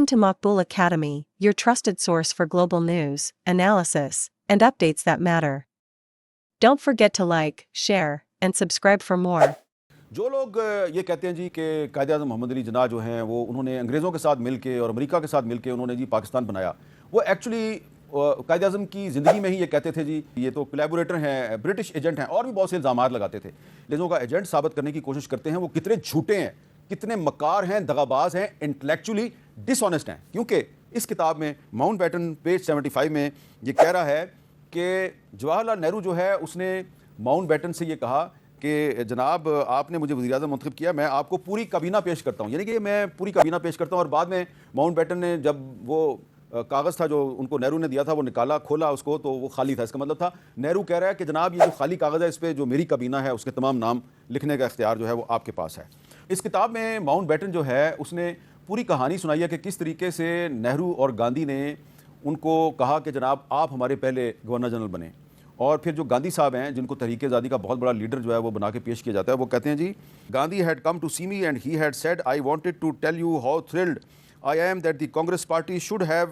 to Maqbool Academy, your trusted source for global news, analysis, and updates that matter. Don't forget to like, share, and subscribe for more. جو لوگ یہ کہتے ہیں جی کہ قائد اعظم محمد علی جناح جو ہیں وہ انہوں نے انگریزوں کے ساتھ مل کے اور امریکہ کے ساتھ مل کے انہوں نے جی پاکستان بنایا، وہ ایکچولی قائد اعظم کی زندگی میں ہی یہ کہتے تھے جی یہ تو کولیبوریٹر ہیں، برٹش ایجنٹ ہیں، اور بھی بہت سے الزامات لگاتے تھے. انگریزوں کا ایجنٹ ثابت کرنے کی کوشش کرتے ہیں وہ کتنے جھوٹے ہیں، کتنے مکار ہیں، دغاباز ہیں، انٹلیکچولی ڈس آنیسٹ ہیں. کیونکہ اس کتاب میں ماؤنٹ بیٹن پیج 75 میں یہ کہہ رہا ہے کہ جواہر لال نہرو جو ہے اس نے ماؤنٹ بیٹن سے یہ کہا کہ جناب آپ نے مجھے وزیر اعظم منتخب کیا، میں آپ کو پوری کابینہ پیش کرتا ہوں، یعنی کہ میں پوری کابینہ پیش کرتا ہوں. اور بعد میں ماؤنٹ بیٹن نے جب وہ کاغذ تھا جو ان کو نہرو نے دیا تھا وہ نکالا، کھولا اس کو تو وہ خالی تھا. اس کا مطلب تھا نہرو کہہ رہا ہے کہ جناب یہ جو خالی کاغذ ہے اس پہ جو میری کابینہ ہے اس کے تمام نام لکھنے کا اختیار جو ہے وہ آپ کے پاس ہے. اس کتاب میں ماؤنٹ بیٹن جو ہے اس نے پوری کہانی سنائی ہے کہ کس طریقے سے نہرو اور گاندھی نے ان کو کہا کہ جناب آپ ہمارے پہلے گورنر جنرل بنیں. اور پھر جو گاندھی صاحب ہیں جن کو تحریک آزادی کا بہت بڑا لیڈر جو ہے وہ بنا کے پیش کیا جاتا ہے، وہ کہتے ہیں جی Gandhi had come to see me and he had said I wanted to tell you how thrilled I am that the Congress party should have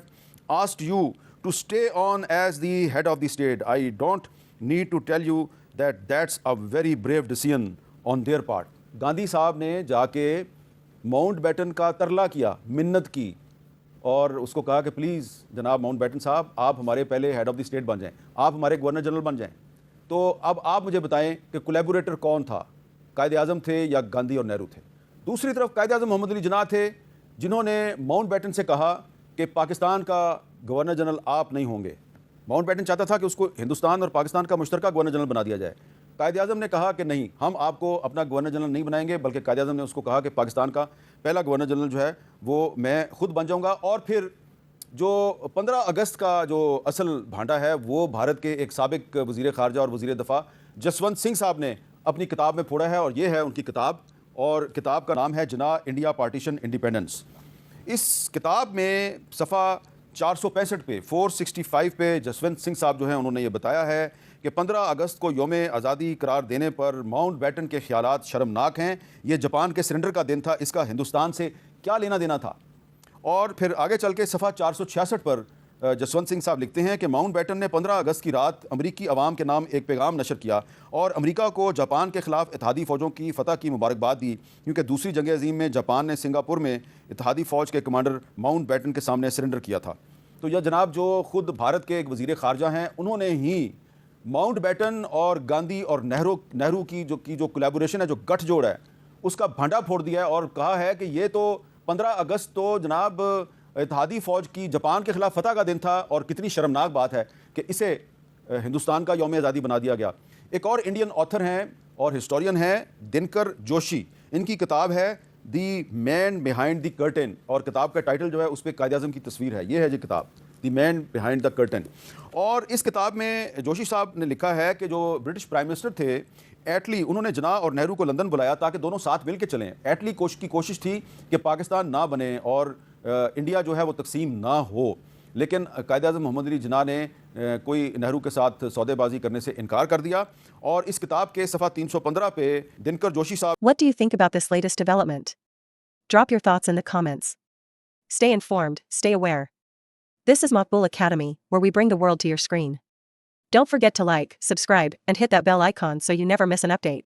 asked you to stay on as the head of the state. I don't need to tell you that that's a very brave decision on their part. Gandhi صاحب نے جا کے Mount beaten کا ترلا کیا، منت کی، اور اس کو کہا کہ پلیز جناب ماؤنٹ بیٹن صاحب آپ ہمارے پہلے ہیڈ آف دی اسٹیٹ بن جائیں، آپ ہمارے گورنر جنرل بن جائیں. تو اب آپ مجھے بتائیں کہ کولیبوریٹر کون تھا، قائد اعظم تھے یا گاندھی اور نہرو تھے؟ دوسری طرف قائد اعظم محمد علی جناح تھے جنہوں نے ماؤنٹ بیٹن سے کہا کہ پاکستان کا گورنر جنرل آپ نہیں ہوں گے. ماؤنٹ بیٹن چاہتا تھا کہ اس کو ہندوستان اور پاکستان کا مشترکہ گورنر جنرل بنا دیا جائے. قائد اعظم نے کہا کہ نہیں، ہم آپ کو اپنا گورنر جنرل نہیں بنائیں گے، بلکہ قائد اعظم نے اس کو کہا کہ پاکستان کا پہلا گورنر جنرل جو ہے وہ میں خود بن جاؤں گا. اور پھر جو 15 اگست کا جو اصل بھانڈا ہے وہ بھارت کے ایک سابق وزیر خارجہ اور وزیر دفاع جسونت سنگھ صاحب نے اپنی کتاب میں پھوڑا ہے، اور یہ ہے ان کی کتاب، اور کتاب کا نام ہے جناح انڈیا پارٹیشن انڈیپینڈنس. اس کتاب میں صفحہ 465 پہ 465 پہ جسونت سنگھ صاحب جو ہیں انہوں نے یہ بتایا ہے کہ 15 اگست کو یوم آزادی قرار دینے پر ماؤنٹ بیٹن کے خیالات شرمناک ہیں. یہ جاپان کے سرنڈر کا دن تھا، اس کا ہندوستان سے کیا لینا دینا تھا؟ اور پھر آگے چل کے صفحہ 466 پر جسونت سنگھ صاحب لکھتے ہیں کہ ماؤنٹ بیٹن نے 15 اگست کی رات امریکی عوام کے نام ایک پیغام نشر کیا اور امریکہ کو جاپان کے خلاف اتحادی فوجوں کی فتح کی مبارکباد دی، کیونکہ دوسری جنگ عظیم میں جاپان نے سنگاپور میں اتحادی فوج کے کمانڈر ماؤنٹ بیٹن کے سامنے سرنڈر کیا تھا. تو یہ جناب جو خود بھارت کے ایک وزیر خارجہ ہیں انہوں نے ہی ماؤنٹ بیٹن اور گاندھی اور نہرو کی جو کولیبوریشن ہے، جو گٹھ جوڑ ہے، اس کا بھانڈا پھوڑ دیا ہے اور کہا ہے کہ یہ تو 15 اگست تو جناب اتحادی فوج کی جاپان کے خلاف فتح کا دن تھا، اور کتنی شرمناک بات ہے کہ اسے ہندوستان کا یوم آزادی بنا دیا گیا. ایک اور انڈین آتھر ہیں اور ہسٹورین ہیں دنکر جوشی، ان کی کتاب ہے دی مین بیہائنڈ دی کرٹن، اور کتاب کا ٹائٹل جو ہے اس پہ قائد اعظم کی تصویر ہے. یہ ہے جی کتاب دی مین بیہائنڈ دا کرٹن. اور اس کتاب میں جوشی صاحب نے لکھا ہے کہ جو برٹش پرائم منسٹر تھے ایٹلی، انہوں نے جناح اور نہرو کو لندن بلایا تاکہ دونوں ساتھ مل کے چلیں. ایٹلی کی کوشش تھی کہ پاکستان نہ بنے اور انڈیا جو ہے وہ تقسیم نہ ہو، لیکن قائد اعظم محمد علی جناح نے کوئی نہرو کے ساتھ سودے بازی کرنے سے انکار کر دیا. اور اس کتاب کے صفحہ 315 پہ دنکر جوشی صاحب What do you think about this latest development? Drop your thoughts in the comments. Stay informed, stay aware. This is Maqbool Academy, where we bring the world to your screen. Don't forget to like, subscribe, and hit that bell icon so you never miss an update.